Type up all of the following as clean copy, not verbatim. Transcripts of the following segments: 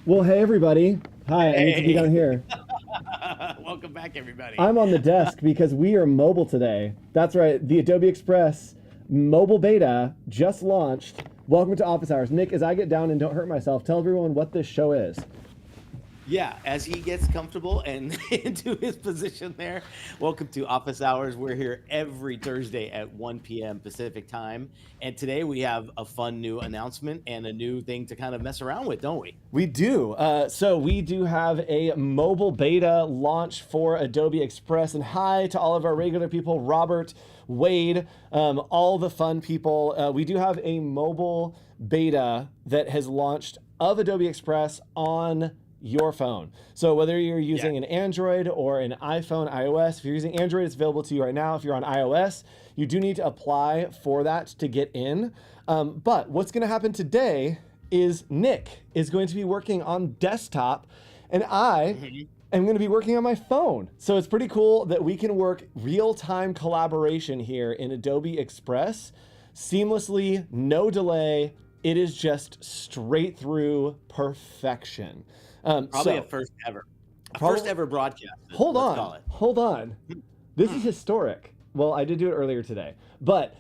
Well, hey everybody. Hi, I need to be Hey, down here. welcome back, everybody. I'm on the desk because we are mobile today. That's right. The Adobe Express mobile beta just launched. Welcome to Office Hours. Nick, as I get down and don't hurt myself, tell everyone what this show is. Yeah, as he gets comfortable and into his position there, welcome to Office Hours. We're here every Thursday at 1 p.m. Pacific time. And today we have a fun new announcement and a new thing to kind of mess around with, don't we? We do. So we do have a mobile beta launch for Adobe Express. And hi to all of our regular people, Robert, Wade, all the fun people. We do have a mobile beta that has launched of Adobe Express on your phone. So whether you're using an Android or an iPhone, iOS, if you're using Android, it's available to you right now. If you're on iOS, you do need to apply for that to get in. But what's going to happen today is Nick is going to be working on desktop and I am going to be working on my phone. So it's pretty cool that we can work real-time collaboration here in Adobe Express seamlessly, no delay. It is just straight through perfection. Probably a first ever. First ever broadcast. Hold on. This is historic. Well, I did do it earlier today, but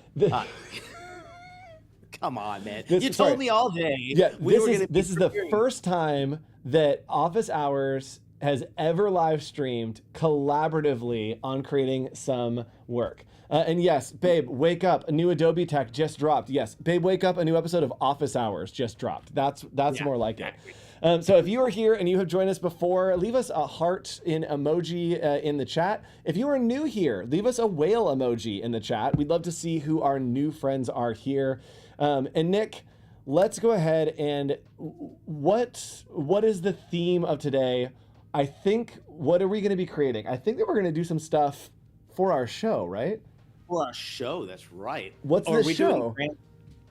come on, man. You told me all day. Yeah, this is the first time that Office Hours has ever live streamed collaboratively on creating some work. And yes, babe, wake up. A new Adobe tech just dropped. Yes, babe, wake up. A new episode of Office Hours just dropped. That's more like it. So if you are here and you have joined us before, leave us a heart in emoji in the chat. If you are new here, leave us a whale emoji in the chat. We'd love to see who our new friends are here. And Nick, let's go ahead and what is the theme of today? I think, what are we going to be creating? I think that we're going to do some stuff for our show, right? For our show, that's right. What's the show?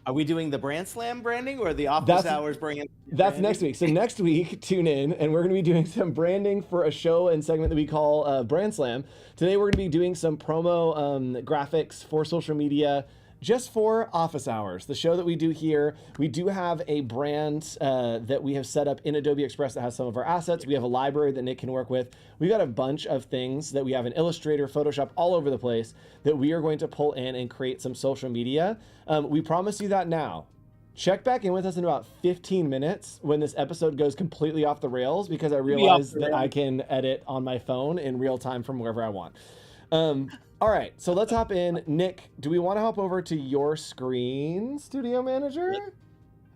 Are we doing the Brand Slam branding or the Office Hours branding? That's next week. So next week, tune in, and we're going to be doing some branding for a show and segment that we call Brand Slam. Today, we're going to be doing some promo graphics for social media, just for Office Hours, the show that we do here. We do have a brand that we have set up in Adobe Express that has some of our assets. We have a library that Nick can work with. We've got a bunch of things that we have in Illustrator, Photoshop, all over the place that we are going to pull in and create some social media. We promise you that now. Check back in with us in about 15 minutes when this episode goes completely off the rails, because I realize that I can edit on my phone in real time from wherever I want. All right, so let's hop in. Nick, do we want to hop over to your screen, Studio Manager?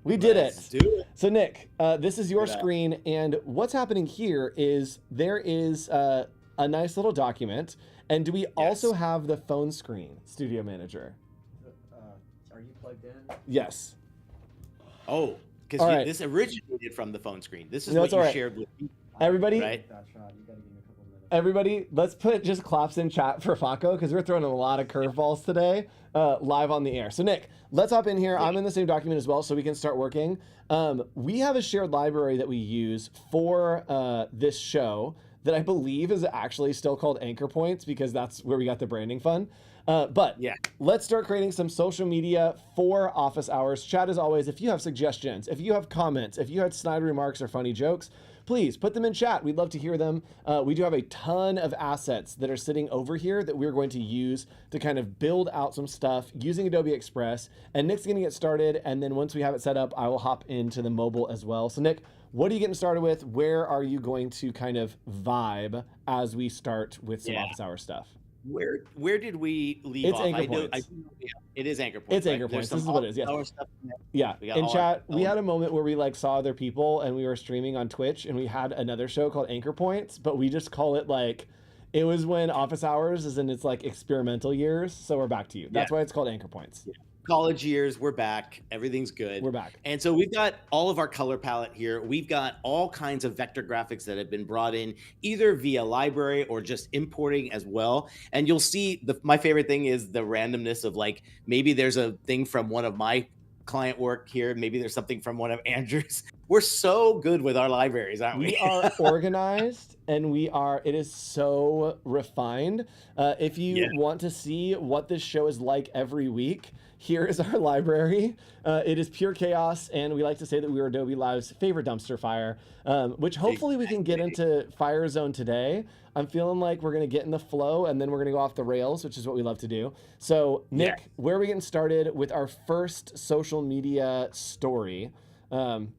We did it. Let's do it. So Nick, this is your screen, and what's happening here is there is a nice little document, and do we also have the phone screen, Studio Manager? Are you plugged in? Yes. Oh, because this originated from the phone screen. This is what you shared with me. Everybody, right? Everybody, let's put just claps in chat for Faco, because we're throwing a lot of curveballs today live on the air. So Nick, let's hop in here. I'm in the same document as well, so we can start working. We have a shared library that we use for this show that I believe is actually still called Anchor Points, because that's where we got the branding fun. But let's start creating some social media for Office Hours. Chat, as always, if you have suggestions, if you have comments, if you had snide remarks or funny jokes, please put them in chat. We'd love to hear them. We do have a ton of assets that are sitting over here that we're going to use to kind of build out some stuff using Adobe Express. And Nick's going to get started. And then once we have it set up, I will hop into the mobile as well. So Nick, what are you getting started with? Where are you going to kind of vibe as we start with some Office Hour stuff? Where did we leave it's off? Anchor Points. It is Anchor Points. It's Anchor Points. This is what it is. Yes. Yeah. In chat, we had a moment where we saw other people and we were streaming on Twitch, and we had another show called Anchor Points, but we just call it it was when Office Hours is in its experimental years. So we're back to you. That's why it's called Anchor Points. Yeah. College years, we're back. Everything's good. We're back. And so we've got all of our color palette here. We've got all kinds of vector graphics that have been brought in either via library or just importing as well. And you'll see my favorite thing is the randomness of maybe there's a thing from one of my client work here. Maybe there's something from one of Andrew's. We're so good with our libraries, aren't we? We are organized and it is so refined. If you want to see what this show is like every week, here is our library. It is pure chaos, and we like to say that we are Adobe Live's favorite dumpster fire, which hopefully we can get into Fire Zone today. I'm feeling like we're going to get in the flow, and then we're going to go off the rails, which is what we love to do. So, Nick, where are we getting started with our first social media story?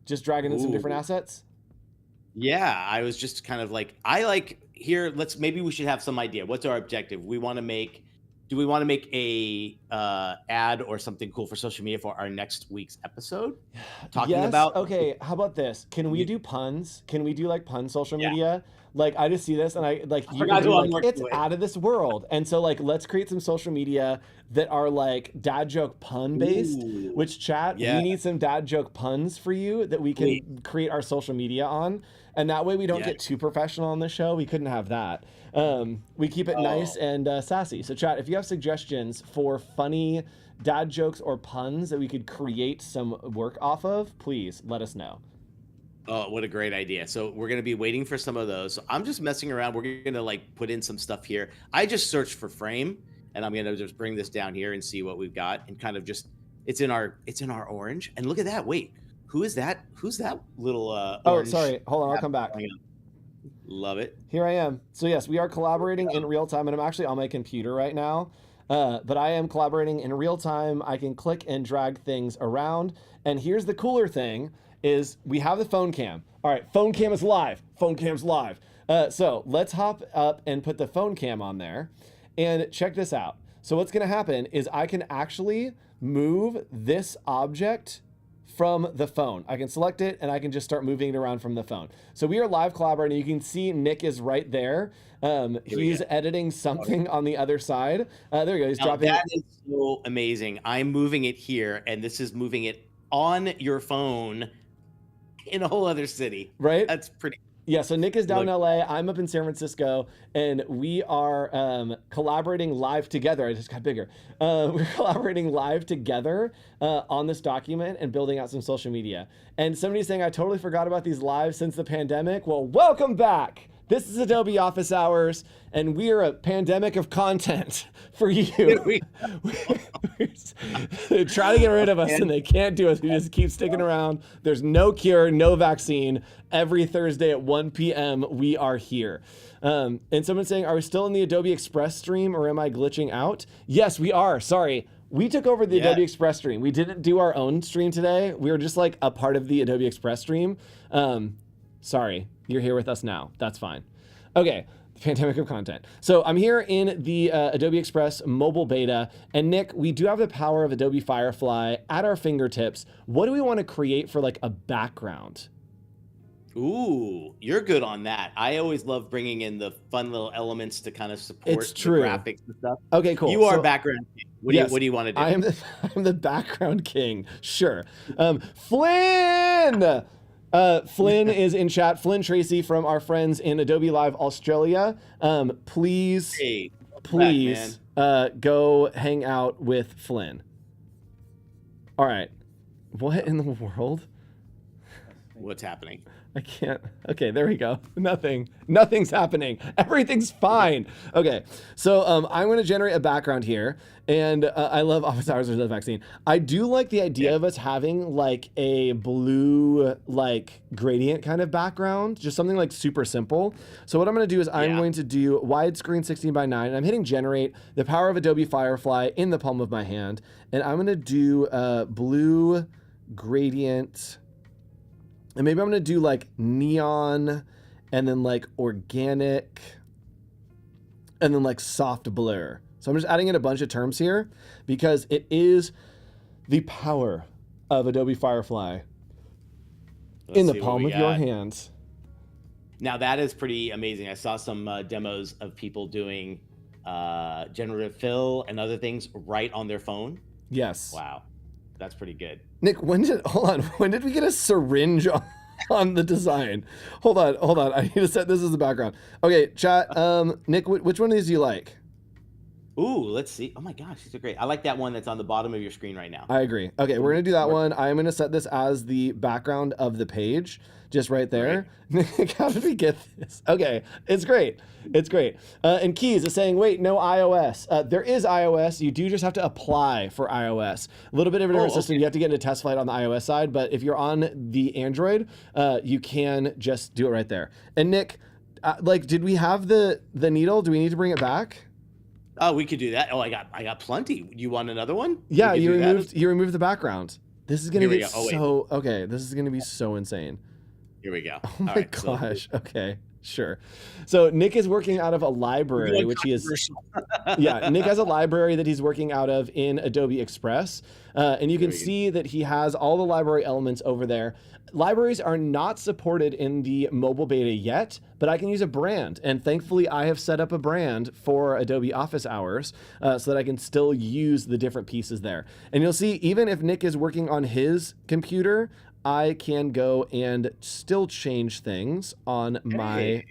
Just dragging in some different assets. Yeah, I was just kind of like, maybe we should have some idea. What's our objective? Do we want to make a ad or something cool for social media for our next week's episode? Okay, how about this? Can we do puns? Can we do like pun social media? Like, I just see this and it's out of this world. And so like, let's create some social media that are like dad joke pun based, which we need some dad joke puns for you that we can create our social media on. And that way we don't get too professional on the show. We couldn't have that. We keep it nice and sassy. So chat, if you have suggestions for funny dad jokes or puns that we could create some work off of, please let us know. Oh, what a great idea. So we're going to be waiting for some of those. So I'm just messing around. We're going to like put in some stuff here. I just searched for frame, and I'm going to just bring this down here and see what we've got, and kind of just, it's in our orange. And look at that. Wait, who is that? Who's that little orange? Sorry. Hold on. I'll come back. Love it. Here I am. So yes, we are collaborating in real time, and I'm actually on my computer right now. But I am collaborating in real time. I can click and drag things around. And here's the cooler thing is we have the phone cam. All right, phone cam is live. Phone cam's live. So let's hop up and put the phone cam on there. And check this out. So what's gonna happen is I can actually move this object from the phone. I can select it and I can just start moving it around from the phone. So we are live collaborating. You can see Nick is right there. He's editing something on the other side. There we go. He's dropping. That is so amazing. I'm moving it here, and this is moving it on your phone in a whole other city. Right? That's pretty. Yeah, so Nick is down in LA, I'm up in San Francisco, and we are collaborating live together. I just got bigger. We're collaborating live together on this document and building out some social media. And somebody's saying, I totally forgot about these lives since the pandemic. Well, welcome back. This is Adobe Office Hours, and we are a pandemic of content for you. They try to get rid of us, and they can't do us. We just keep sticking around. There's no cure, no vaccine. Every Thursday at 1 p.m., we are here. And someone's saying, are we still in the Adobe Express stream, or am I glitching out? Yes, we are. Sorry. We took over the Adobe Express stream. We didn't do our own stream today. We were just like a part of the Adobe Express stream. Sorry, you're here with us now. That's fine. Okay, the pandemic of content. So I'm here in the Adobe Express mobile beta, and Nick, we do have the power of Adobe Firefly at our fingertips. What do we want to create for like a background? Ooh, you're good on that. I always love bringing in the fun little elements to kind of support the graphics and stuff. Okay, cool. You are background king. What do you want to do? I'm the background king. Sure. Flynn! Flynn is in chat. Flynn Tracy from our friends in Adobe Live Australia. Please go hang out with Flynn. All right. What in the world? What's happening? I can't. Okay, there we go. Nothing's happening. Everything's fine. Okay, so I'm going to generate a background here, and I love Office Hours with the vaccine. I do like the idea of us having like a blue like gradient kind of background, just something like super simple. So what I'm going to do is I'm going to do widescreen 16:9, and I'm hitting generate, the power of Adobe Firefly in the palm of my hand, and I'm going to do blue gradient. And maybe I'm going to do like neon and then like organic and then like soft blur. So I'm just adding in a bunch of terms here because it is the power of Adobe Firefly in the palm of your hands. Now that is pretty amazing. I saw some demos of people doing generative fill and other things right on their phone. Yes. Wow. That's pretty good. Nick, when did we get a syringe on the design? Hold on. I need to set this as the background. Okay, chat. Nick, which one of these do you like? Ooh, let's see. Oh my gosh, these are great. I like that one that's on the bottom of your screen right now. I agree. Okay, we're gonna do that one. I'm gonna set this as the background of the page, just right there. How did we get this? Okay, it's great. It's great. And Keys is saying, wait, no iOS. There is iOS. You do just have to apply for iOS. A little bit of a different system. You have to get into test flight on the iOS side, but if you're on the Android, you can just do it right there. And Nick, like, did we have the needle? Do we need to bring it back? Oh, we could do that. Oh, I got plenty. You want another one? Yeah, you removed the background. This is gonna get so okay. This is gonna be so insane. Here we go. Oh my gosh. So, okay, sure. So Nick is working out of a library, which he is. Yeah, Nick has a library that he's working out of in Adobe Express, and you can see that he has all the library elements over there. Libraries are not supported in the mobile beta yet, but I can use a brand. And thankfully, I have set up a brand for Adobe Office Hours so that I can still use the different pieces there. And you'll see, even if Nick is working on his computer, I can go and still change things on my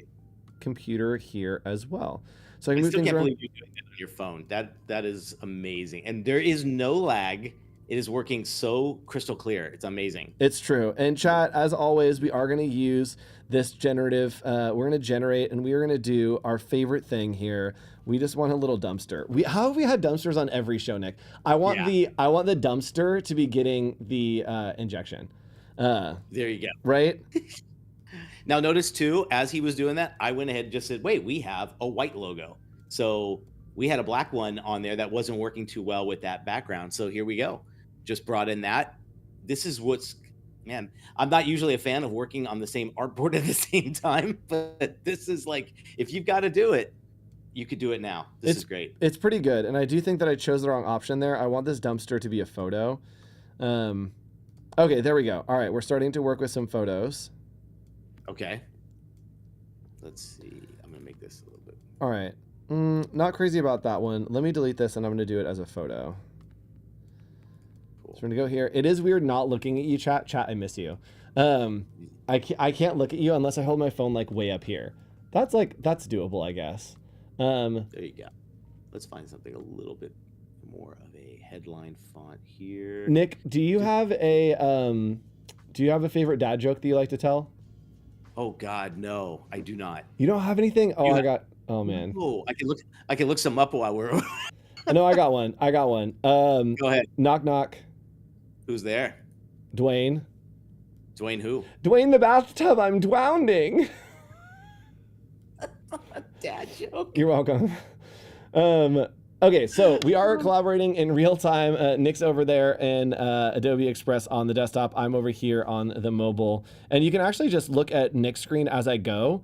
computer here as well. So I can move things around. I still can't believe you're doing that on your phone. That is amazing. And there is no lag. It is working so crystal clear. It's amazing. It's true. And chat, as always, we are going to use this generative. We're going to generate, and we are going to do our favorite thing here. We just want a little dumpster. How have we had dumpsters on every show, Nick? I want the dumpster to be getting the injection. There you go. Right? Now notice too, as he was doing that, I went ahead and just said, wait, we have a white logo. So we had a black one on there that wasn't working too well with that background. So here we go. Just brought in that. This is man, I'm not usually a fan of working on the same artboard at the same time, but this is like, if you've got to do it, you could do it now. This is great. It's pretty good. And I do think that I chose the wrong option there. I want this dumpster to be a photo. Okay, there we go. All right, we're starting to work with some photos. Okay. Let's see. I'm going to make this a little bit. All right. Not crazy about that one. Let me delete this and I'm going to do it as a photo. Cool. So we're going to go here. It is weird not looking at you, chat. Chat, I miss you. I can't look at you unless I hold my phone like way up here. That's doable, I guess. There you go. Let's find something a little bit more of a headline font here. Nick, do you have a favorite dad joke that you like to tell? Oh God, no, I do not. You don't have anything? Oh man. Oh, I can look some up while we're. No, I got one. Go ahead. Knock knock. Who's there? Dwayne. Dwayne who? Dwayne the bathtub. I'm drowning. Dad joke. You're welcome. Okay, so we are collaborating in real time. Nick's over there in Adobe Express on the desktop. I'm over here on the mobile. And you can actually just look at Nick's screen as I go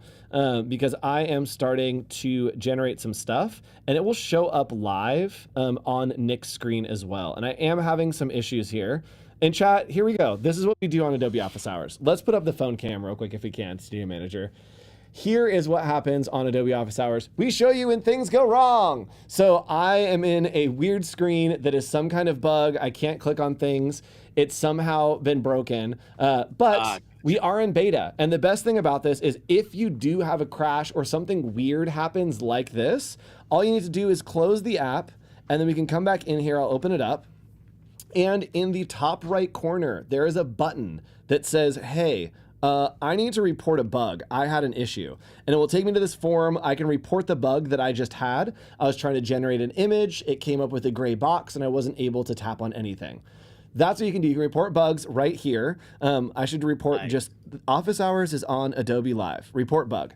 because I am starting to generate some stuff and it will show up live on Nick's screen as well. And I am having some issues here. In chat, here we go. This is what we do on Adobe Office Hours. Let's put up the phone cam real quick if we can, Studio Manager. Here is what happens on Adobe Office Hours. We show you when things go wrong. So I am in a weird screen that is some kind of bug. I can't click on things. It's somehow been broken, but we are in beta. And the best thing about this is if you do have a crash or something weird happens like this, all you need to do is close the app and then we can come back in here. I'll open it up. And in the top right corner, there is a button that says, hey, I need to report a bug. I had an issue. And it will take me to this form. I can report the bug that I just had. I was trying to generate an image. It came up with a gray box and I wasn't able to tap on anything. That's what you can do. You can report bugs right here. I should report just Office Hours is on Adobe Live. Report bug.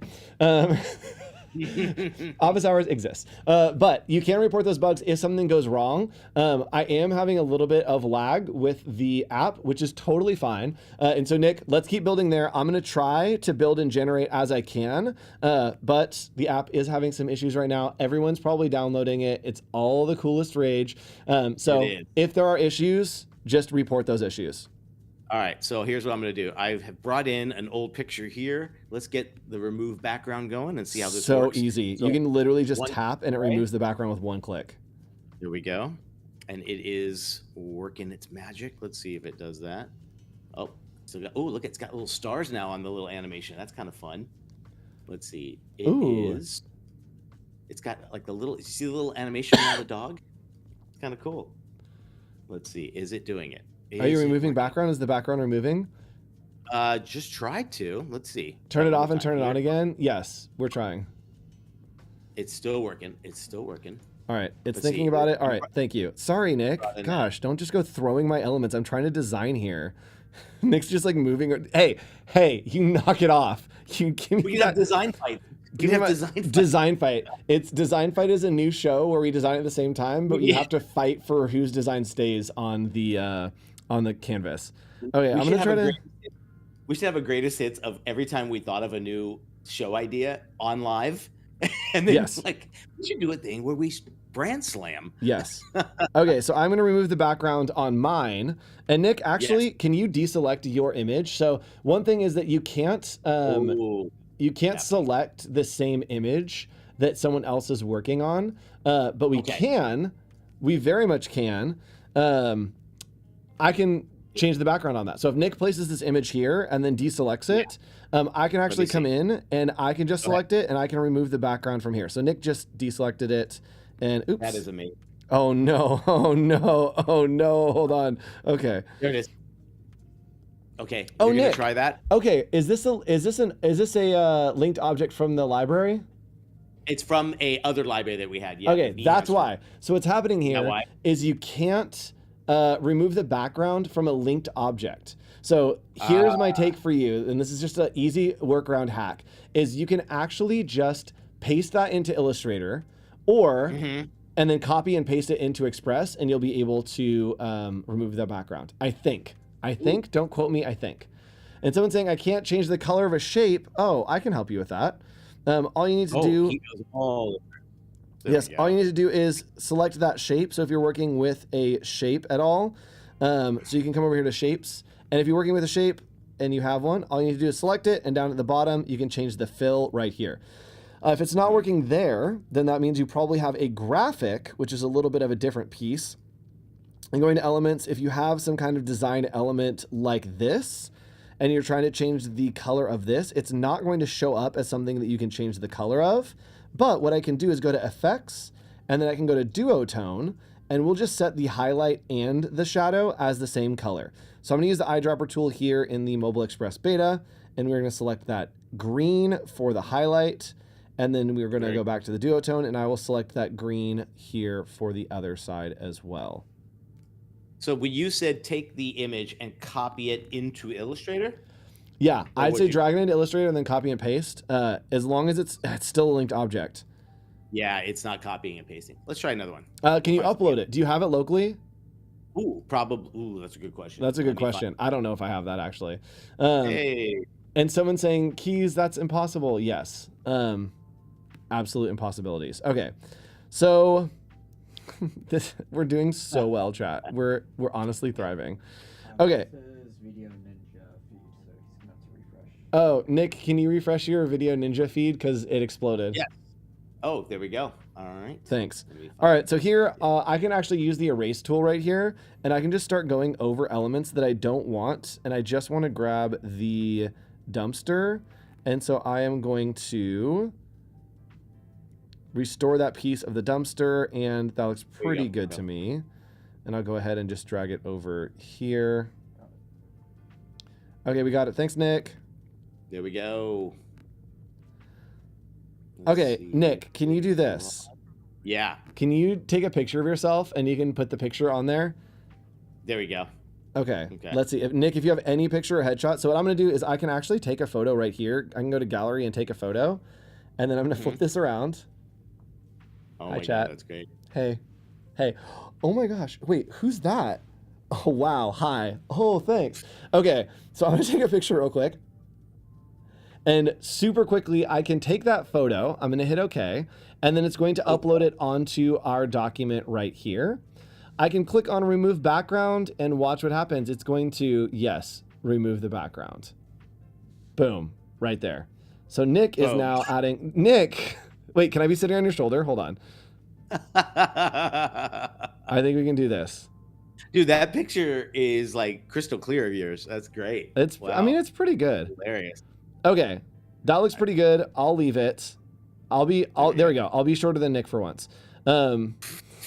Office Hours exists. But you can report those bugs if something goes wrong. I am having a little bit of lag with the app, which is totally fine. And so Nick, let's keep building there. I'm going to try to build and generate as I can. But the app is having some issues right now. Everyone's probably downloading it. It's all the coolest rage. So if there are issues, just report those issues. All right, so here's what I'm going to do. I have brought in an old picture here. Let's get the remove background going and see how this works. So easy. You can literally just tap and it removes the background with one click. Here we go. And it is working its magic. Let's see if it does that. Oh, look, it's got little stars now on the little animation. That's kind of fun. Let's see. It is. It's got like the little, you see the little animation around the dog? It's kind of cool. Let's see. Is it doing it? Are you Is it removing working? background? Is the background removing? Just try to. Let's see. Turn it One more off and time turn it here. on again. Yes, we're trying. It's still working. It's still working. All right, it's Let's thinking see. about it. All right, thank you. Sorry, Nick. Brought in Gosh, don't just go throwing my elements. I'm trying to design here. Nick's just like moving. Hey, you knock it off. You give me We can that have design fight. give We me have my- design fight. design fight. It's Design Fight is a new show where we design at the same time, but you Yeah. have to fight for whose design stays on the canvas. Okay, We I'm should gonna have try a to. greatest hits. We should have a greatest hits of every time we thought of a new show idea on live, and then Yes. like we should do a thing where we brand slam. Yes. Okay, so I'm going to remove the background on mine. And Nick, actually, can you deselect your image? So one thing is that you can't Ooh. Yeah. select the same image that someone else is working on, but we Okay. can. We very much can. I can change the background on that. So if Nick places this image here and then deselects it, I can actually come in and I can just Go ahead. select it and I can remove the background from here. So Nick just deselected it. And oops. That is amazing. Oh no. Oh no. Oh no. Hold on. Okay. There it is. Okay. Oh, You're gonna Nick. try that? Okay. Is this a linked object from the library? It's from a other library that we had. Yeah. Okay, me that's and- why. So what's happening here why? is you can't remove the background from a linked object. So here's my take for you, and this is just an easy workaround hack, is you can actually just paste that into Illustrator or Mhm. and then copy and paste it into Express, and you'll be able to remove the background. I think. Don't quote me, I think. And someone's saying, I can't change the color of a shape. Oh, I can help you with that. All you need to do... He knows all. There Yes, we all go. you need to do is select that shape. So if you're working with a shape at all, so you can come over here to shapes. And if you're working with a shape and you have one, all you need to do is select it. And down at the bottom, you can change the fill right here. If it's not working there, then that means you probably have a graphic, which is a little bit of a different piece. And going to elements, if you have some kind of design element like this, and you're trying to change the color of this, it's not going to show up as something that you can change the color of. But what I can do is go to effects, and then I can go to duotone, and we'll just set the highlight and the shadow as the same color. So I'm gonna use the eyedropper tool here in the Mobile Express beta, and we're gonna select that green for the highlight, and then we're gonna go back to the duotone, and I will select that green here for the other side as well. So when you said take the image and copy it into Illustrator? Yeah, I'd would say you? drag it into Illustrator and then copy and paste, as long as it's still a linked object. Yeah, it's not copying and pasting. Let's try another one. Can you upload it? Do you have it locally? Ooh, probably. Ooh, that's a good question. That's a good Let me find- question. I don't know if I have that actually. Hey, And someone saying keys, that's impossible. Yes. Absolute impossibilities. Okay. So we're doing so well, chat. We're honestly thriving. Okay. This is Video Ninja feed, so he's gonna have to refresh. Oh, Nick, can you refresh your Video Ninja feed because it exploded? Yeah. oh, there we go. All right. Thanks. Let me find- All right, so here I can actually use the erase tool right here, and I can just start going over elements that I don't want, and I just want to grab the dumpster, and so I am going to restore that piece of the dumpster, and that looks you pretty go. good to me. And I'll go ahead and just drag it over here. Okay, we got it. Thanks, Nick. There we go. Let's Okay, see. Nick, can you do this? Yeah, Can you take a picture of yourself, and you can put the picture on there? there we go. Okay. Okay. Let's see. Nick, if you have any picture or headshot, so what I'm going to do is I can actually take a photo right here. I can go to gallery and take a photo, and then I'm going to flip this around. Oh Hi, my chat. God, that's great. Hey. Hey. Oh my gosh. Wait, who's that? Oh, wow. Hi. Oh, thanks. Okay. So I'm going to take a picture real quick. And super quickly, I can take that photo. I'm going to hit OK. And then it's going to upload it onto our document right here. I can click on remove background and watch what happens. It's going to, yes, remove the background. Boom. Right there. So Nick is Boom. now adding... Nick! Wait, can I be sitting on your shoulder? Hold on. I think we can do this. Dude, that picture is like crystal clear of yours. That's great. It's. I Wow. mean, it's pretty good. Hilarious. Okay, that looks pretty good. I'll leave it. There we go. I'll be shorter than Nick for once.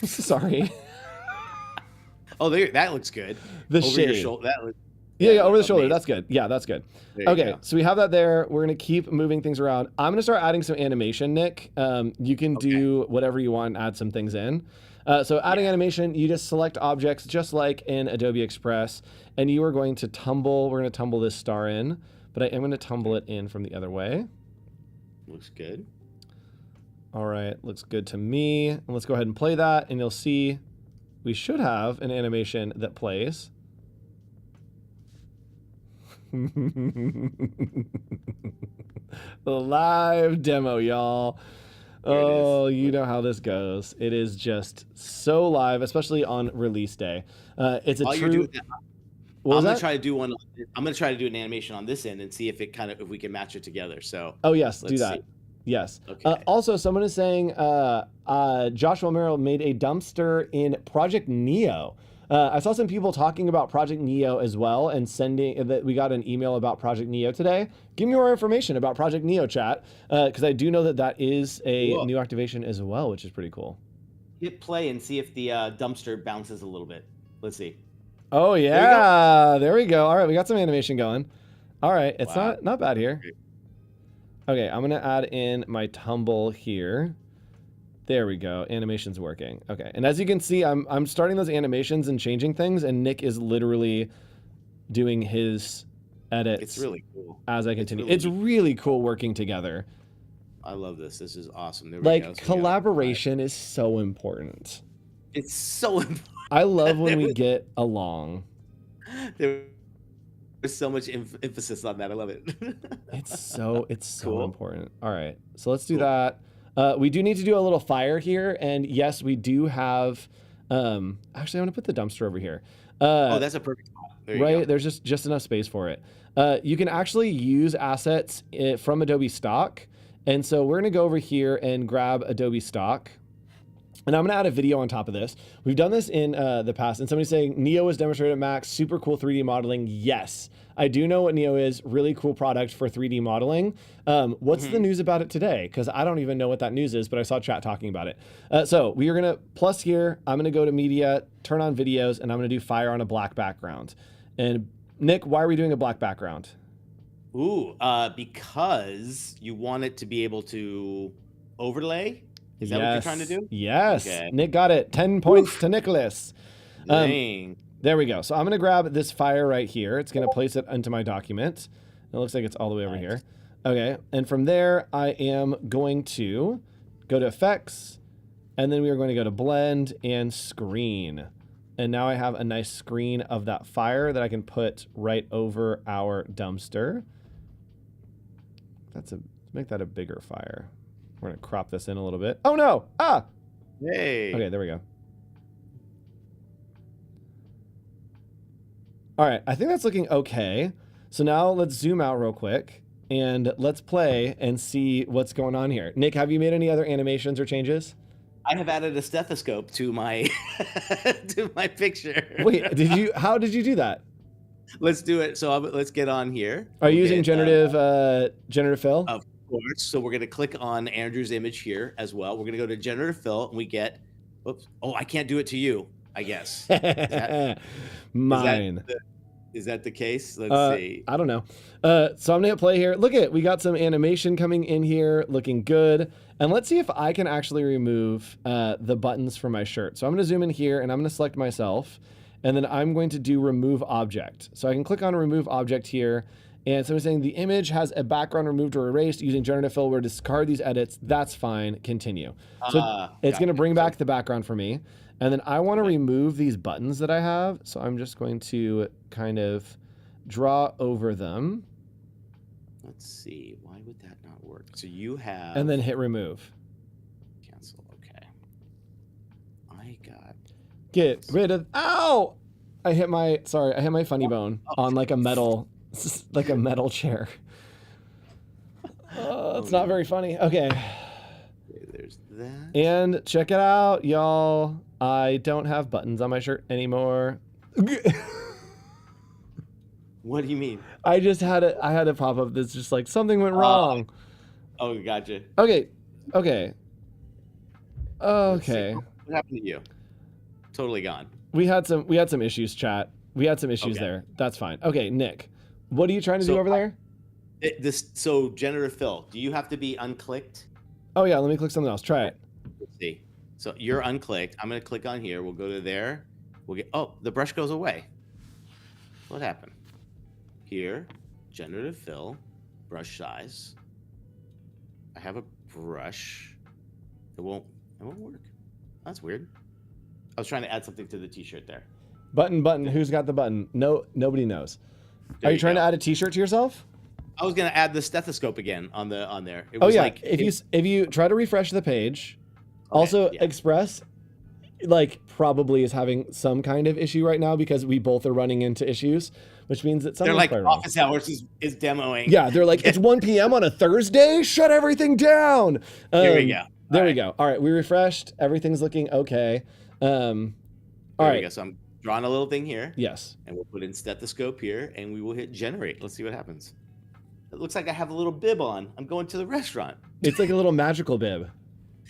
Sorry. Oh, that looks good. The over shade. Your shoulder. Yeah, over the shoulder. amazing. That's good. Yeah, that's good. There you Okay, go. so we have that there. We're going to keep moving things around. I'm going to start adding some animation, Nick. You can do whatever you want and add some things in. So adding animation, you just select objects just like in Adobe Express, and you are going to tumble. We're going to tumble this star in, but I am going to tumble it in from the other way. Looks good. All right, looks good to me. And let's go ahead and play that, and you'll see we should have an animation that plays. The live demo, y'all. Oh, you know how this goes. It is just so live, especially on release day. It's a true. I'm gonna try to do one. I'm gonna try to do an animation on this end and see if we can match it together. So. Oh yes, do that. See. Yes. Okay. Also, someone is saying Joshua Merrill made a dumpster in Project Neo. I saw some people talking about Project Neo as well, and sending that we got an email about Project Neo today. Give me more information about Project Neo, chat, because I do know that is a new activation as well, which is pretty cool. Hit play and see if the dumpster bounces a little bit. Let's see. Oh yeah, there we go. All right, we got some animation going. All right, it's not bad here. Okay, I'm gonna add in my tumble here. There we go. Animation's working. Okay, and as you can see, I'm starting those animations and changing things, and Nick is literally doing his edits. It's really cool. As I continue, it's really cool working together. I love this. This is awesome. There we like go. So collaboration is so important. It's so important. I love when we get along. There's so much emphasis on that. I love it. It's so cool. important. All right, so let's do that. We do need to do a little fire here, and yes, we do have. Actually, I'm gonna put the dumpster over here. Oh, that's a perfect spot. There you go. There's just enough space for it. You can actually use assets from Adobe Stock, and so we're gonna go over here and grab Adobe Stock. And I'm going to add a video on top of this. We've done this in the past, and somebody's saying Neo is demonstrated at Max, super cool 3D modeling. Yes, I do know what Neo is. Really cool product for 3D modeling. What's the news about it today? Because I don't even know what that news is, but I saw chat talking about it. So we are going to plus here. I'm going to go to media, turn on videos, and I'm going to do fire on a black background. And Nick, why are we doing a black background? Ooh, because you want it to be able to overlay. Is that what you're trying to do? Yes. Okay. Nick got it. 10 points to Nicholas. Dang. There we go. So I'm going to grab this fire right here. It's going to place it into my document. It looks like it's all the way over here. Okay. And from there, I am going to go to Effects, and then we are going to go to Blend and Screen. And now I have a nice screen of that fire that I can put right over our dumpster. Make that a bigger fire. We're going to crop this in a little bit. Oh, no. Ah. Hey. Okay, there we go. All right, I think that's looking okay. So now let's zoom out real quick, and let's play and see what's going on here. Nick, have you made any other animations or changes? I have added a stethoscope to my to my picture. Wait, how did you do that? Let's do it. So let's get on here. Are you using generative fill? Of course. So we're going to click on Andrew's image here as well. We're going to go to generative fill, and we get, oops. Oh, I can't do it to you, I guess. Mine. Is that the case? Let's see. I don't know. So I'm going to hit play here. Look at, we got some animation coming in here, looking good. And let's see if I can actually remove the buttons from my shirt. So I'm going to zoom in here, and I'm going to select myself. And then I'm going to do remove object. So I can click on remove object here. And so I'm saying the image has a background removed or erased using generative fill. We're to discard these edits. That's fine. Continue. So it's going to bring back the background for me. And then I want to remove these buttons that I have. So I'm just going to kind of draw over them. Let's see. Why would that not work? So you have... And then hit remove. Cancel. Okay. I got... Get rid of... Ow! I hit my funny bone on like a metal chair. It's not very funny. Okay. There's that. And check it out, y'all. I don't have buttons on my shirt anymore. What do you mean? I had a pop-up that's just like something went wrong. Oh, gotcha. Okay, Okay. Let's see. Okay. What happened to you? Totally gone. We had some issues, chat. We had some issues there. That's fine. Okay, Nick, what are you trying to do over there? So generative fill. Do you have to be unclicked? Oh yeah, let me click something else. Try it. Let's see. So you're unclicked. I'm gonna click on here. We'll go to there. We'll get. Oh, the brush goes away. What happened? Here, generative fill, brush size. I have a brush. It won't work. That's weird. I was trying to add something to the t-shirt there. Button. Who's got the button? No, nobody knows. Are you trying to add a t-shirt to yourself? I was gonna add the stethoscope again on there. It Oh was yeah. like, if you try to refresh the page, Okay, also yeah. Express, like probably is having some kind of issue right now because we both are running into issues, which means that they're something's like probably wrong. office hours is demoing. Yeah, they're like it's 1 p.m. on a Thursday. Shut everything down. Here we go. There we go. All right, we refreshed. Everything's looking okay. All There we right. go. So I'm drawing a little thing here. Yes. And we'll put in stethoscope here, and we will hit generate. Let's see what happens. It looks like I have a little bib on. I'm going to the restaurant. It's like a little magical bib.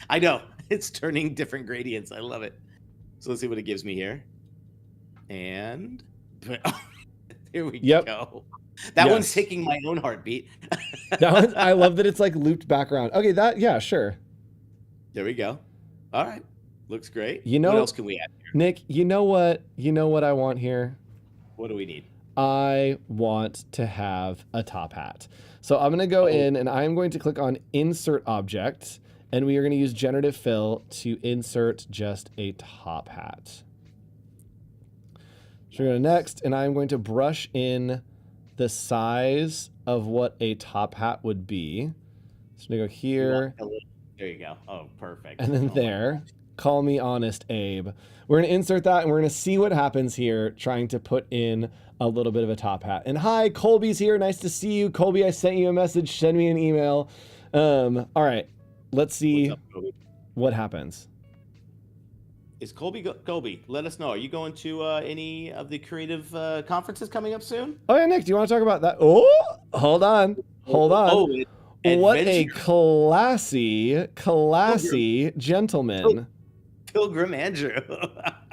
I know. It's turning different gradients. I love it. So let's see what it gives me here. And here we go. That one's taking my own heartbeat. That one, I love that it's like looped background. Okay, yeah, sure. There we go. All right. Looks great. You know, what else can we add here? Nick, you know what I want here? What do we need? I want to have a top hat. So I'm going to go in and I'm going to click on Insert Object, and we are going to use Generative Fill to insert just a top hat. So we're going to next, and I'm going to brush in the size of what a top hat would be. So I'm going to go here. There you go. Oh, perfect. And then there. Call me honest, Abe. We're going to insert that, and we're going to see what happens here, trying to put in a little bit of a top hat. And hi, Colby's here. Nice to see you. Colby, I sent you a message. Send me an email. All right. Let's see what happens. Is Colby, Colby, let us know. Are you going to any of the creative conferences coming up soon? Oh, yeah, Nick, do you want to talk about that? Oh, hold on. Hold on. Oh, what a classy gentleman. Pilgrim Andrew.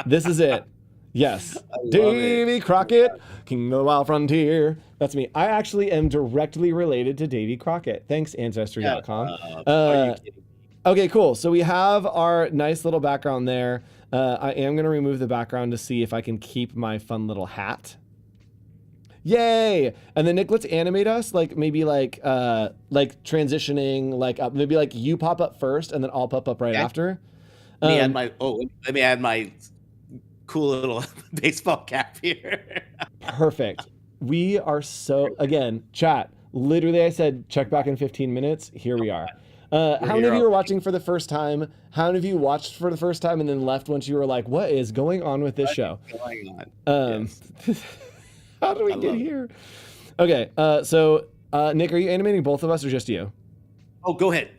This is it. Yes. Davy Crockett, King of the Wild Frontier. That's me. I actually am directly related to Davy Crockett. Thanks, Ancestry.com. Are you kidding? Okay, cool. So we have our nice little background there. I am going to remove the background to see if I can keep my fun little hat. Yay! And then Nick, let's animate us, like maybe like transitioning, like up. Maybe like you pop up first, and then I'll pop up right after. Let me add my cool little baseball cap here. Perfect. We are so, again, chat. Literally, I said check back in 15 minutes. Here we are. How many of you are watching for the first time? How many of you watched for the first time and then left once you were like, "What is going on with this show?" Yes. How do we get here? Okay, so Nick, are you animating both of us or just you? Oh, go ahead.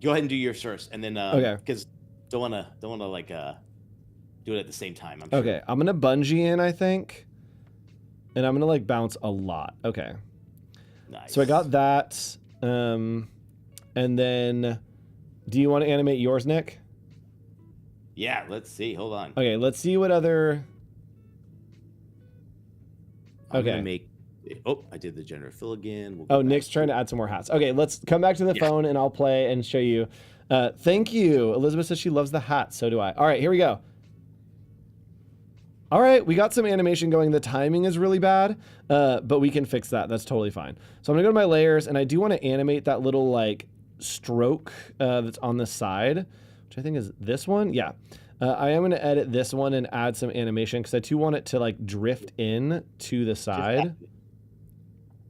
Go ahead and do yours first, and then okay, because don't wanna like do it at the same time. I'm sure. Okay, I'm gonna bungee in, I think, and I'm gonna like bounce a lot. Okay, Nice. So I got that, and then do you want to animate yours, Nick? Yeah, let's see. Hold on. Okay, let's see what other. I'm gonna make. Oh, I did the generative fill again. We'll oh, Nick's trying to add some more hats. Okay, let's come back to the phone and I'll play and show you. Thank you. Elizabeth says she loves the hat. So do I. All right, here we go. All right, we got some animation going. The timing is really bad, but we can fix that. That's totally fine. So I'm gonna go to my layers, and I do want to animate that little like stroke that's on the side, which I think is this one. Yeah. I am going to edit this one and add some animation because I do want it to like drift in to the side.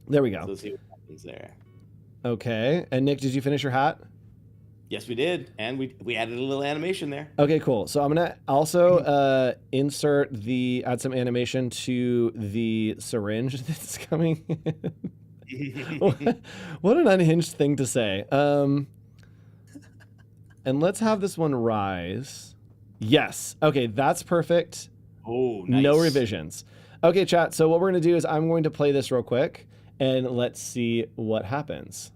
There we go. So let's see what happens there. Okay. And Nick, did you finish your hat? Yes, we did. And we added a little animation there. Okay, cool. So I'm going to also add some animation to the syringe that's coming in. What an unhinged thing to say. And let's have this one rise. Yes. Okay, that's perfect. Oh, nice. No revisions. Okay, chat. So what we're going to do is I'm going to play this real quick, and let's see what happens.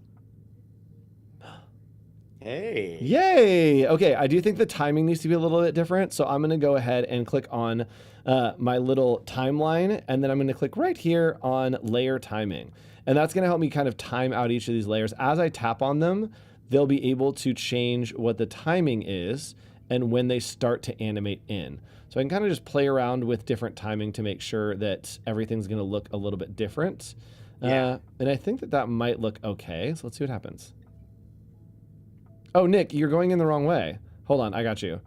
Hey. Yay! Okay, I do think the timing needs to be a little bit different, so I'm going to go ahead and click on my little timeline, and then I'm going to click right here on layer timing. And that's going to help me kind of time out each of these layers. As I tap on them, they'll be able to change what the timing is and when they start to animate in. So I can kind of just play around with different timing to make sure that everything's going to look a little bit different. Yeah. And I think that that might look okay. So let's see what happens. Oh, Nick, you're going in the wrong way. Hold on, I got you.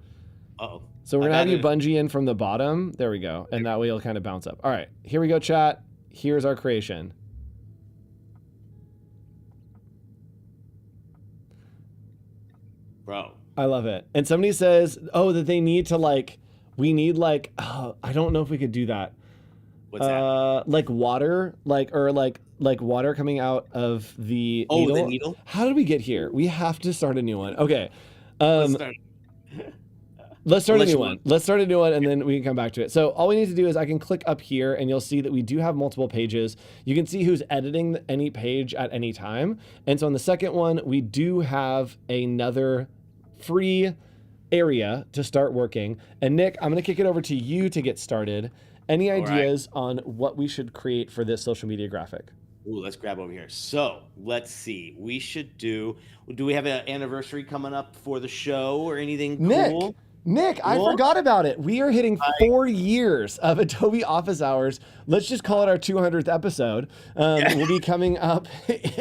Uh-oh. So we're gonna have you bungee in from the bottom. There we go. And that way it'll kind of bounce up. All right, here we go, chat. Here's our creation. Bro. I love it. And somebody says, oh, that they need to like, we need like, oh, I don't know if we could do that. What's that? Like water, or water coming out of the Oh, needle. the needle? How did we get here? We have to start a new one. Okay. Let's start. Let's start a new one. Let's start a new one, and then we can come back to it. So all we need to do is I can click up here, and you'll see that we do have multiple pages. You can see who's editing any page at any time. And so on the second one, we do have another free area to start working. And Nick, I'm going to kick it over to you to get started. Any ideas on what we should create for this social media graphic? Ooh, let's grab over here. So let's see. We should do we have an anniversary coming up for the show or anything cool? Nick, I forgot about it. We are hitting 4 years of Adobe Office Hours. Let's just call it our 200th episode. We'll be coming up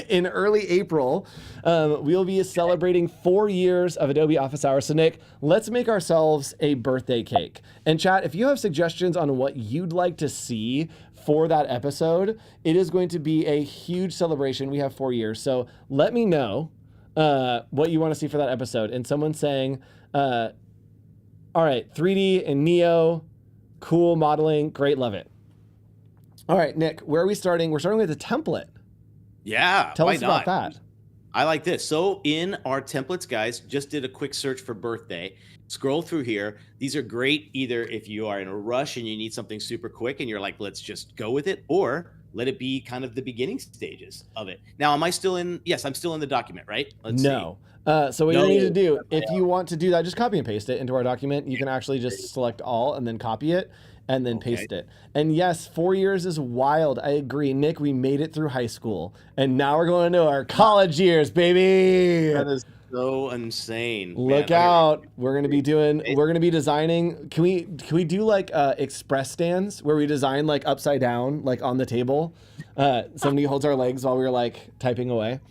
in early April. We'll be celebrating 4 years of Adobe Office Hours. So Nick, let's make ourselves a birthday cake. And chat, if you have suggestions on what you'd like to see for that episode, it is going to be a huge celebration. We have 4 years. So let me know what you want to see for that episode. And someone's saying, all right, 3D and Neo, cool modeling, great, love it. All right, Nick, where are we starting? We're starting with a template. Yeah, Tell us about that. I like this. So in our templates, guys, just did a quick search for birthday. Scroll through here. These are great either if you are in a rush and you need something super quick and you're like, let's just go with it, or let it be kind of the beginning stages of it. Now, am I still in? Yes, I'm still in the document, right? Let's see. So what you need to do, if you want to do that, just copy and paste it into our document. You can actually just select all and then copy it and then paste it. And yes, 4 years is wild. I agree. Nick, we made it through high school and now we're going into our college years, baby. That is so insane. Look out. We're going to be designing. Can we do like express stands where we design like upside down, like on the table? Somebody holds our legs while we're like typing away.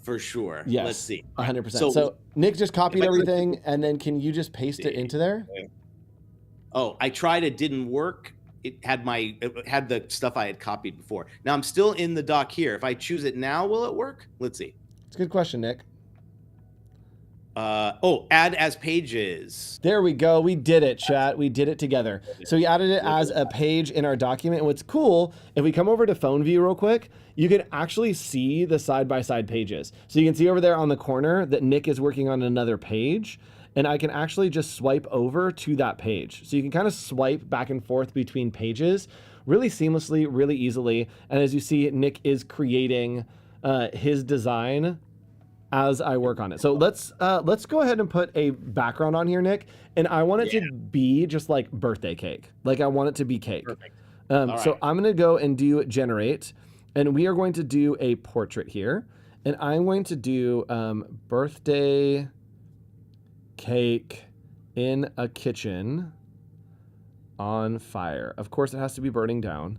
For sure. Yes. Let's see. 100%. So Nick just copied everything, and then can you just paste it into there? Oh, I tried. It didn't work. It had the stuff I had copied before. Now I'm still in the doc here. If I choose it now, will it work? Let's see. It's a good question, Nick. Add as pages. There we go. We did it, chat. We did it together. So we added it as a page in our document. And what's cool, if we come over to phone view real quick, you can actually see the side-by-side pages. So you can see over there on the corner that Nick is working on another page. And I can actually just swipe over to that page. So you can kind of swipe back and forth between pages really seamlessly, really easily. And as you see, Nick is creating his design as I work on it. So let's go ahead and put a background on here, Nick. And I want it to be just like birthday cake. Like I want it to be cake. Perfect. So I'm going to go and do generate. And we are going to do a portrait here. And I'm going to do birthday cake in a kitchen on fire. Of course, it has to be burning down.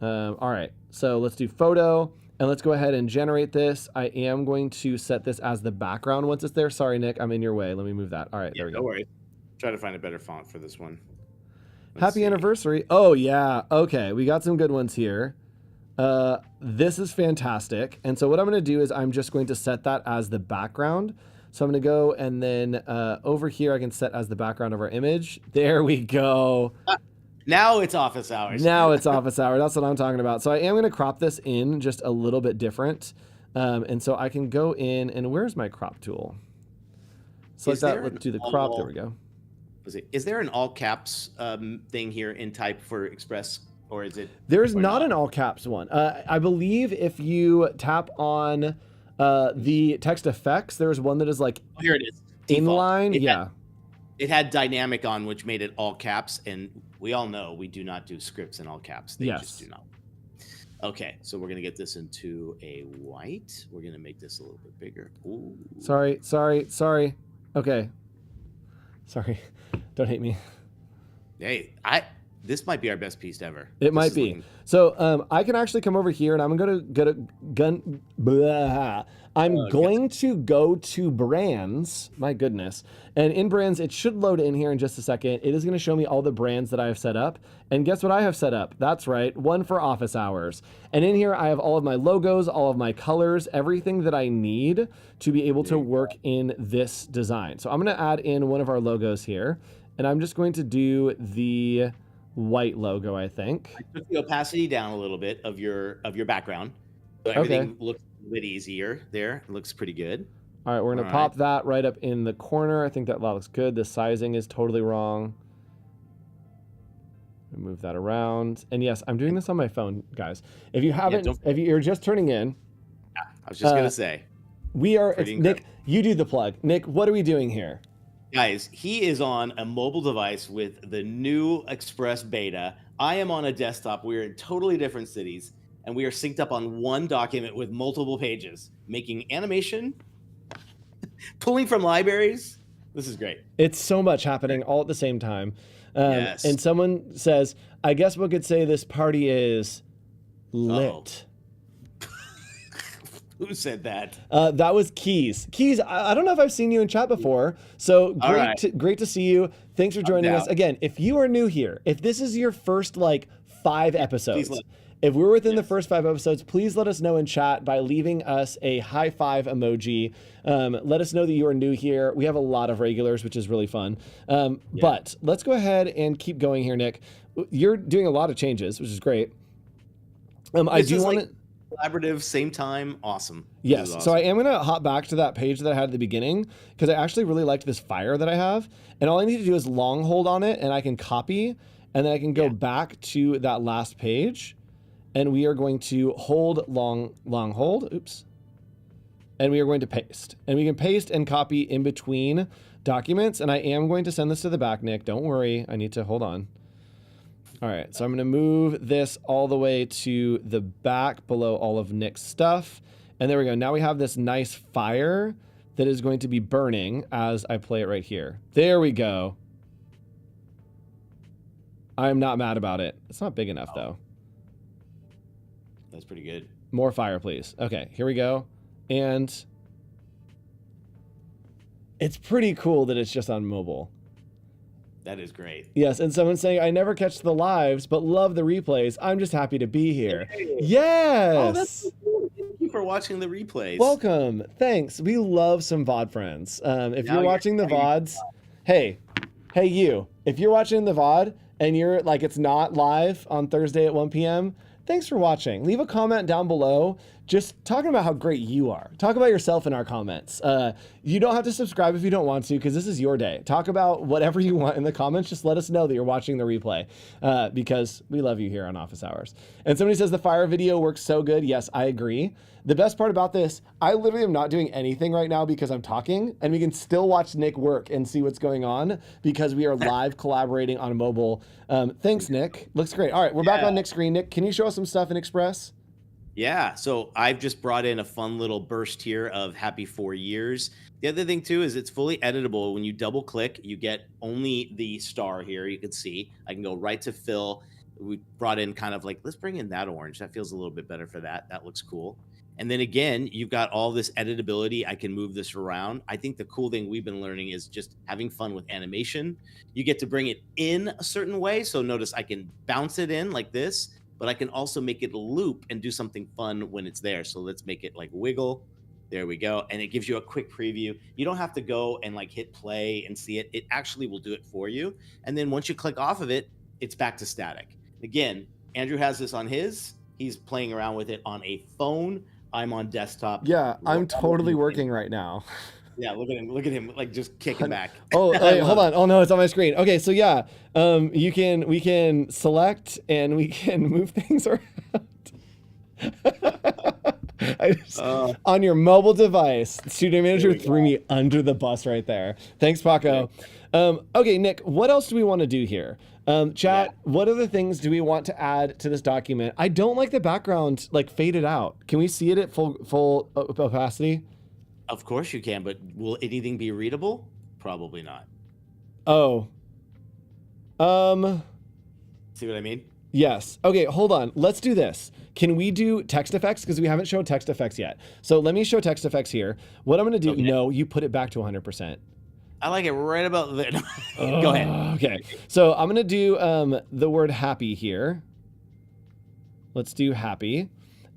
All right. So let's do photo. And let's go ahead and generate this. I am going to set this as the background once it's there. Sorry, Nick, I'm in your way. Let me move that. All right, there we go. No worries. Try to find a better font for this one. Happy anniversary. Oh, yeah. Okay, we got some good ones here. This is fantastic. And so what I'm going to do is I'm just going to set that as the background. So I'm going to go and then over here I can set as the background of our image. There we go. Now it's office hours. Now it's office hour. That's what I'm talking about. So I am going to crop this in just a little bit different. And so I can go in and where's my crop tool? Select that. Let's do the crop. There we go. Is there an all caps thing here in type for Express, or is it? There's not an all caps one. I believe if you tap on The text effects, there's one that is like Oh, here it is. Default. inline. It had dynamic on, which made it all caps, and we all know we do not do scripts in all caps. They just do not. Okay, so we're gonna get this into a white. We're gonna make this a little bit bigger. Ooh. Sorry. Okay. Sorry. Don't hate me. Hey, this might be our best piece ever. It might be. So I can actually come over here, and I'm going to go to brands. My goodness. And in brands, it should load in here in just a second. It is going to show me all the brands that I have set up. And guess what I have set up? That's right, one for office hours. And in here, I have all of my logos, all of my colors, everything that I need to be able to work in this design. So I'm going to add in one of our logos here, and I'm just going to do the white logo, I think. I took the opacity down a little bit of your background, so everything looks a bit easier there. It looks pretty good. All right, we're gonna pop that right up in the corner. I think that looks good. The sizing is totally wrong. Move that around. And yes, I'm doing this on my phone, guys. If you haven't, if you're just turning in, I was just gonna say, we are. Nick, you do the plug. Nick, what are we doing here? Guys, he is on a mobile device with the new Express beta. I am on a desktop. We're in totally different cities, and we are synced up on one document with multiple pages, making animation, pulling from libraries. This is great. It's so much happening all at the same time. Yes. And someone says, I guess we could say this party is lit. Who said that? That was Keys. Keys, I don't know if I've seen you in chat before, so great to see you. Thanks for joining us. Again, if you are new here, if this is your first like 5 episodes, if we're within the first 5 episodes, please let us know in chat by leaving us a high five emoji. Let us know that you are new here. We have a lot of regulars, which is really fun. But let's go ahead and keep going here, Nick. You're doing a lot of changes, which is great. I do want to... Collaborative, same time, awesome. Yes, awesome. So I am going to hop back to that page that I had at the beginning because I actually really liked this fire that I have. And all I need to do is long hold on it, and I can copy, and then I can go back to that last page. And we are going to hold long hold. Oops. And we are going to paste. And we can paste and copy in between documents. And I am going to send this to the back, Nick. Don't worry. I need to hold on. All right, so I'm going to move this all the way to the back below all of Nick's stuff. And there we go. Now we have this nice fire that is going to be burning as I play it right here. There we go. I'm not mad about it. It's not big enough, though. That's pretty good. More fire, please. Okay, here we go. And it's pretty cool that it's just on mobile. That is great. Yes, and someone's saying, I never catch the lives, but love the replays. I'm just happy to be here. Hey. Yes! Oh, that's so cool. Thank you for watching the replays. Welcome. Thanks. We love some VOD friends. If you're watching the VODs, hey, you. If you're watching the VOD and you're like, it's not live on Thursday at 1 p.m., thanks for watching. Leave a comment down below just talking about how great you are. Talk about yourself in our comments. You don't have to subscribe if you don't want to, because this is your day. Talk about whatever you want in the comments. Just let us know that you're watching the replay, because we love you here on Office Hours. And somebody says the fire video works so good. Yes, I agree. The best part about this, I literally am not doing anything right now because I'm talking, and we can still watch Nick work and see what's going on because we are live collaborating on mobile. Thanks, Nick. Looks great. All right, we're back on Nick's screen. Nick, can you show us some stuff in Express? Yeah, so I've just brought in a fun little burst here of happy 4 years. The other thing too is it's fully editable. When you double click, you get only the star here. You can see I can go right to fill. We brought in kind of like, let's bring in that orange. That feels a little bit better for that. That looks cool. And then again, you've got all this editability. I can move this around. I think the cool thing we've been learning is just having fun with animation. You get to bring it in a certain way. So notice I can bounce it in like this, but I can also make it loop and do something fun when it's there. So let's make it like wiggle. There we go. And it gives you a quick preview. You don't have to go and like hit play and see it. It actually will do it for you. And then once you click off of it, it's back to static. Again, Andrew has this on his. He's playing around with it on a phone. I'm on desktop. Yeah, I'm totally working right now. Yeah, look at him, like just kicking back. Oh, hey, hold on. Oh no, it's on my screen. Okay, so yeah, we can select and we can move things around. On your mobile device. Studio Manager threw me under the bus right there. Thanks, Paco. Okay, Nick, what else do we want to do here? Chat, what other things do we want to add to this document? I don't like the background like faded out. Can we see it at full opacity? Of course you can, but will anything be readable? Probably not. Oh. See what I mean? Yes. Okay, hold on. Let's do this. Can we do text effects? Because we haven't shown text effects yet. So let me show text effects here. What I'm going to do, no, you put it back to 100%. I like it right about there. Go ahead. Okay. So I'm going to do the word happy here. Let's do happy.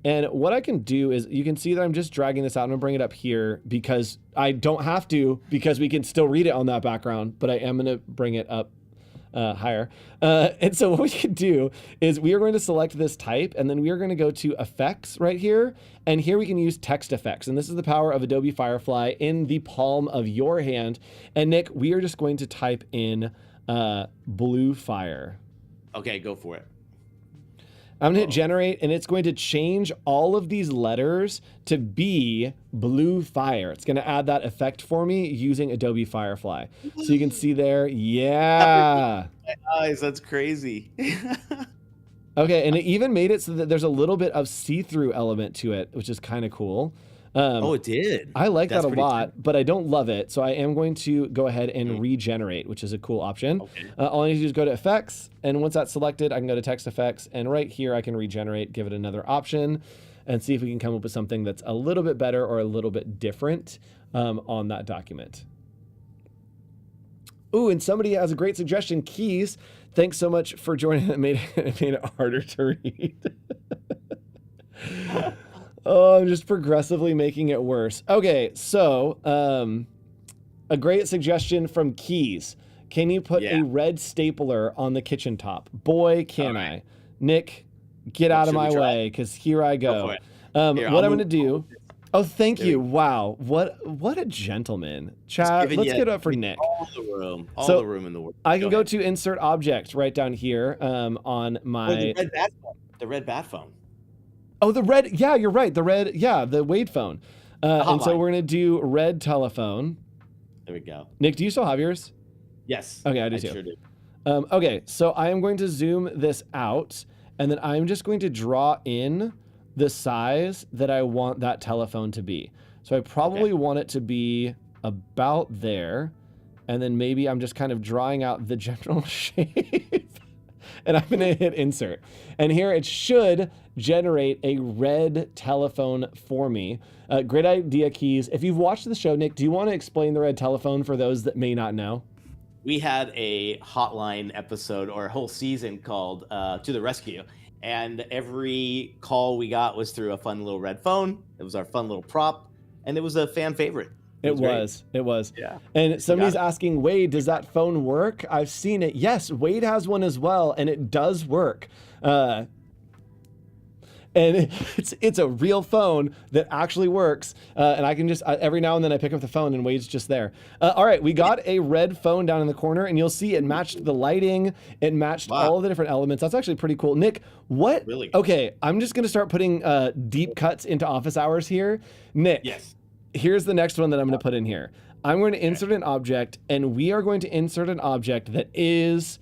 And what I can do is, you can see that I'm just dragging this out. I'm going to bring it up here because I don't have to, because we can still read it on that background, but I am going to bring it up higher. And so what we can do is we are going to select this type, and then we are going to go to effects right here. And here we can use text effects. And this is the power of Adobe Firefly in the palm of your hand. And Nick, we are just going to type in blue fire. Okay, go for it. I'm going to hit generate, and it's going to change all of these letters to be blue fire. It's going to add that effect for me using Adobe Firefly. So you can see there, yeah. My eyes, that's crazy. Okay, and it even made it so that there's a little bit of see-through element to it, which is kind of cool. Oh, it did. I like that a lot, but I don't love it. So I am going to go ahead and regenerate, which is a cool option. Okay. All I need to do is go to effects. And once that's selected, I can go to text effects. And right here, I can regenerate, give it another option, and see if we can come up with something that's a little bit better or a little bit different on that document. Ooh, and somebody has a great suggestion. Keys, thanks so much for joining. It made it harder to read. Oh, I'm just progressively making it worse. Okay, so a great suggestion from Keys. Can you put a red stapler on the kitchen top? Boy, can I. Nick, get out of my way, because here I go. Here, what I'm going to do... Oh, thank you. Wow. What a gentleman. Chat, let's get up for Nick. All the room. All the room in the world. I can go to insert object right down here on my... the red bat phone. Oh, the red. Yeah, you're right. The red. Yeah, the Wade phone. And so we're going to do red telephone. There we go. Nick, do you still have yours? Yes. Okay, I do too. Sure do. Okay, so I am going to zoom this out, and then I'm just going to draw in the size that I want that telephone to be. So I probably want it to be about there, and then maybe I'm just kind of drawing out the general shape. And I'm going to hit insert. And here it should generate a red telephone for me. Great idea, Keys. If you've watched the show, Nick, do you want to explain the red telephone for those that may not know? We had a hotline episode or a whole season called To the Rescue. And every call we got was through a fun little red phone. It was our fun little prop. And it was a fan favorite. It was. Yeah. And somebody's asking, Wade, does that phone work? I've seen it. Yes, Wade has one as well, and it does work. And it's a real phone that actually works. And I can just, every now and then I pick up the phone and Wade's just there. All right, we got a red phone down in the corner, and you'll see it matched the lighting. It matched all of the different elements. That's actually pretty cool. Nick, what? Really? Okay, I'm just going to start putting deep cuts into office hours here. Nick. Yes. Here's the next one that I'm going to put in here. I'm going to insert an object, and we are going to insert an object that is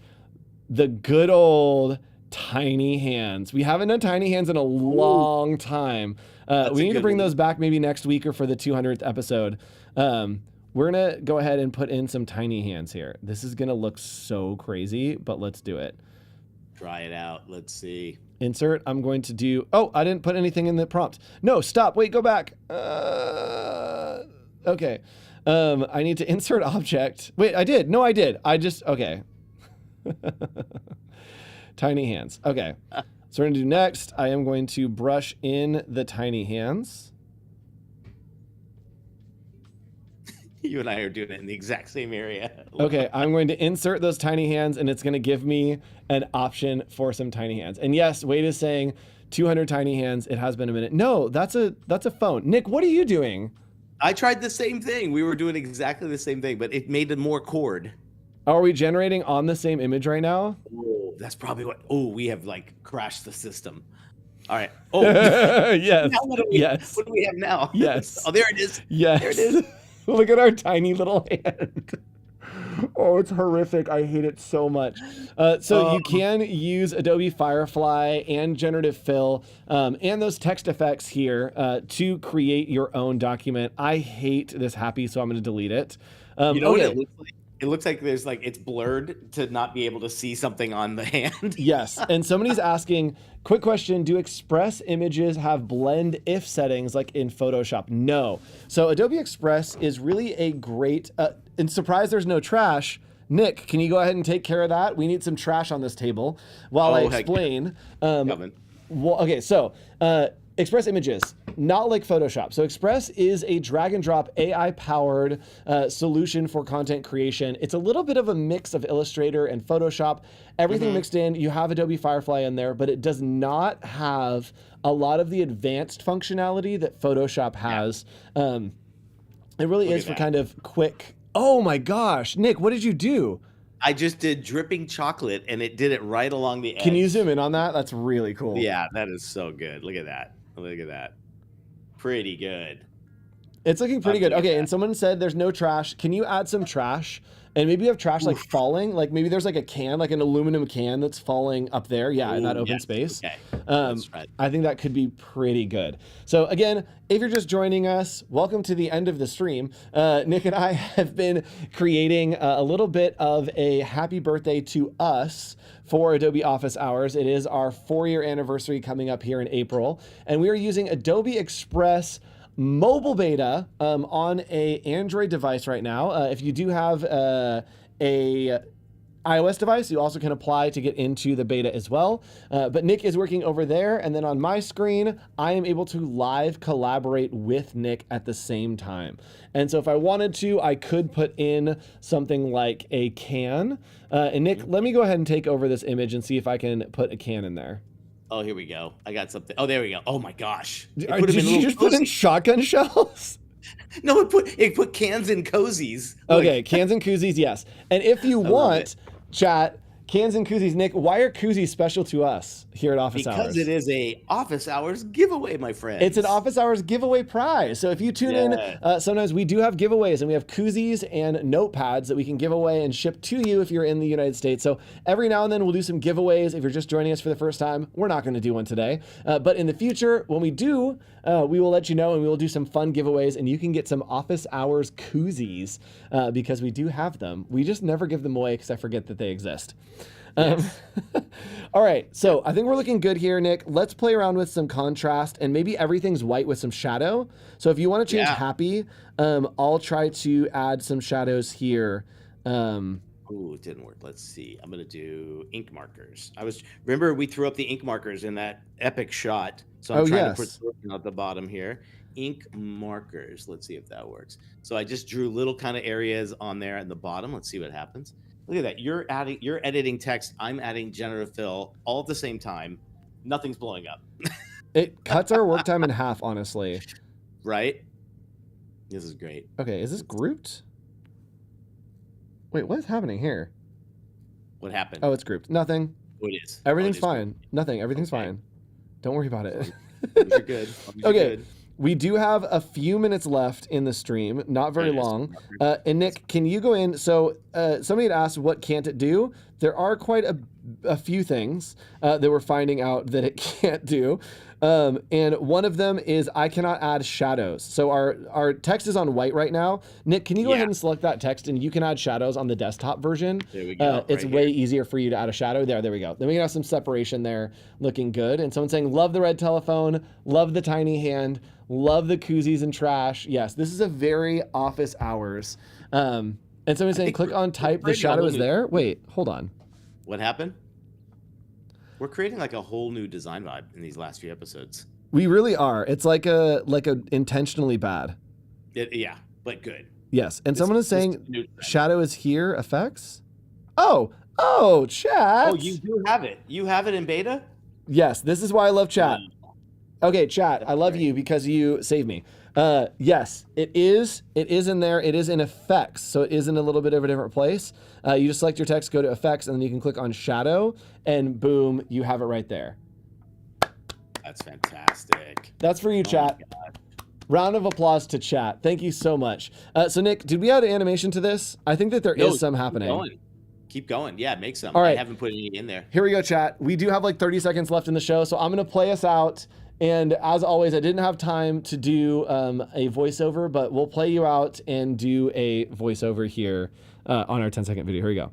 the good old tiny hands. We haven't done tiny hands in a long time. We need to bring those back maybe next week or for the 200th episode. We're going to go ahead and put in some tiny hands here. This is going to look so crazy, but let's do it. Try it out. Let's see. Insert. I'm going to do... Oh, I didn't put anything in the prompt. No, stop. Wait, go back. Okay. I need to insert object. Wait, I did. No, I did. I just... Okay. Tiny hands. Okay. So we're going to do next. I am going to brush in the tiny hands. You and I are doing it in the exact same area. Okay, I'm going to insert those tiny hands, and it's going to give me an option for some tiny hands. And yes, Wade is saying 200 tiny hands. It has been a minute. No, that's a phone. Nick, what are you doing? I tried the same thing. We were doing exactly the same thing, but it made it more chord. Are we generating on the same image right now? Oh, that's probably what. Oh, we have like crashed the system. All right. Oh, Yes. now what Yes. do we have now? Yes. Oh, there it is. Yes. There it is. Look at our tiny little hand. Oh, it's horrific. I hate it so much. So you can use Adobe Firefly and generative fill and those text effects here to create your own document. I hate this happy, so I'm going to delete it. You know what it looks like? It looks like there's like it's blurred to not be able to see something on the hand. Yes. And somebody's asking, quick question, do Express images have blend if settings like in Photoshop? No. So Adobe Express is really a great, and surprise there's no trash. Nick, can you go ahead and take care of that? We need some trash on this table while I explain. Well, okay, so Express images, not like Photoshop. So Express is a drag and drop AI powered solution for content creation. It's a little bit of a mix of Illustrator and Photoshop, everything mixed in. You have Adobe Firefly in there, but it does not have a lot of the advanced functionality that Photoshop has. It really is for kind of quick. Oh my gosh, Nick, what did you do? I just did dripping chocolate and it did it right along the edge. Can you zoom in on that? That's really cool. Yeah, that is so good. Look at that. Look at that. Pretty good. It's looking pretty good. Okay, and someone said there's no trash. Can you add some trash? And maybe you have trash like falling, like maybe there's like a can, like an aluminum can that's falling up there. Yeah, in that open space. Okay. That's right. I think that could be pretty good. So again, if you're just joining us, welcome to the end of the stream. Nick and I have been creating a little bit of a happy birthday to us for Adobe Office Hours. It is our 4-year anniversary coming up here in April. And we are using Adobe Express mobile beta on a Android device right now. If you do have a iOS device, you also can apply to get into the beta as well. But Nick is working over there, and then on my screen, I am able to live collaborate with Nick at the same time. And so if I wanted to, I could put in something like a can. And Nick, let me go ahead and take over this image and see if I can put a can in there. Oh, here we go. I got something. Oh, there we go. Oh my gosh. Did you just put in shotgun shells? No, it put cans in cozies. Okay, cans and koozies, yes. And if you want, chat, cans and koozies, Nick, why are koozies special to us here at Office Hours? Because it is a Office Hours giveaway, my friend. It's an Office Hours giveaway prize. So if you tune in, sometimes we do have giveaways, and we have koozies and notepads that we can give away and ship to you if you're in the United States. So every now and then we'll do some giveaways. If you're just joining us for the first time, we're not going to do one today. But in the future, when we do, we will let you know, and we will do some fun giveaways, and you can get some Office Hours koozies because we do have them. We just never give them away because I forget that they exist. All right, so I think we're looking good here, Nick. Let's play around with some contrast, and maybe everything's white with some shadow. So if you want to change happy, I'll try to add some shadows here. Ooh, it didn't work. Let's see. I'm gonna do ink markers. Remember we threw up the ink markers in that epic shot. So I'm trying to put something at the bottom here. Ink markers. Let's see if that works. So I just drew little kind of areas on there at the bottom. Let's see what happens. Look at that. You're editing text. I'm adding generative fill all at the same time. Nothing's blowing up. It cuts our work time in half, honestly. Right? This is great. Okay, is this grouped? Wait, what is happening here? What happened? Oh, it's grouped. Nothing. Oh, it is. Everything's fine. Nothing. Everything's fine. Don't worry about it. You're good. Okay. We do have a few minutes left in the stream, not very long. And Nick, can you go in? So somebody had asked, what can't it do? There are quite a few things that we're finding out that it can't do. And one of them is I cannot add shadows. So our text is on white right now. Nick, can you go ahead and select that text, and you can add shadows on the desktop version? There we go. It's way easier for you to add a shadow. There we go. Then we can have some separation there, looking good. And someone's saying, love the red telephone, love the tiny hand, love the koozies and trash. Yes, this is a very Office Hours. And someone's saying, click on type, the shadow is there. Wait, hold on. What happened? We're creating like a whole new design vibe in these last few episodes. We really are. It's like a intentionally bad. Yeah, but good. Yes, and someone is saying shadow is here effects. Oh, chat. Oh, you do have it. You have it in beta? Yes, this is why I love chat. Okay, chat, I love you because you saved me. Yes, it is in there. It is in effects, so it is in a little bit of a different place. You just select your text, go to effects, and then you can click on shadow, and boom, you have it right there. That's fantastic. That's for you, Oh my chat. God. Round of applause to chat. Thank you so much. So Nick, did we add an animation to this? I think that there is some happening. Keep going. Yeah, make some. All right. I haven't put any in there. Here we go, chat. We do have like 30 seconds left in the show, so I'm going to play us out. And as always, I didn't have time to do a voiceover, but we'll play you out and do a voiceover here on our 10-second video. Here we go.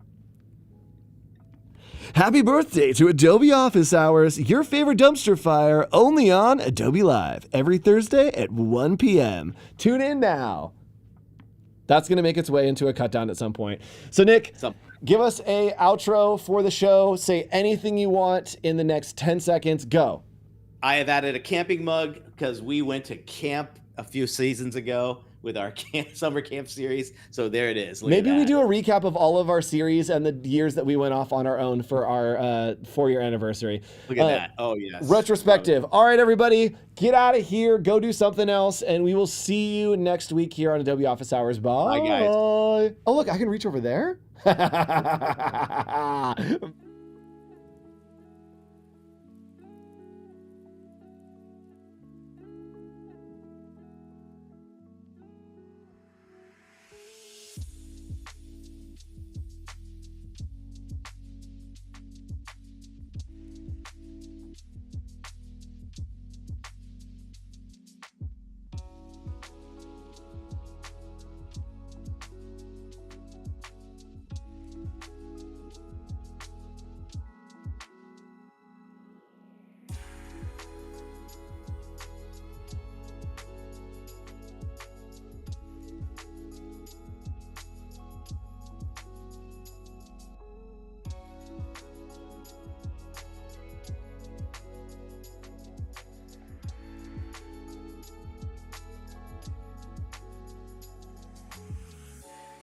Happy birthday to Adobe Office Hours, your favorite dumpster fire, only on Adobe Live, every Thursday at 1 p.m. Tune in now. That's going to make its way into a cut down at some point. So Nick, give us a outro for the show. Say anything you want in the next 10 seconds. Go. I have added a camping mug because we went to camp a few seasons ago with our summer camp series. So there it is. Look Maybe at that. we do a recap of all of our series and the years that we went off on our own for our 4-year anniversary. Look at that. Oh, yes. Retrospective. All right, everybody, get out of here. Go do something else. And we will see you next week here on Adobe Office Hours. Bye. Bye, guys. Oh, look, I can reach over there.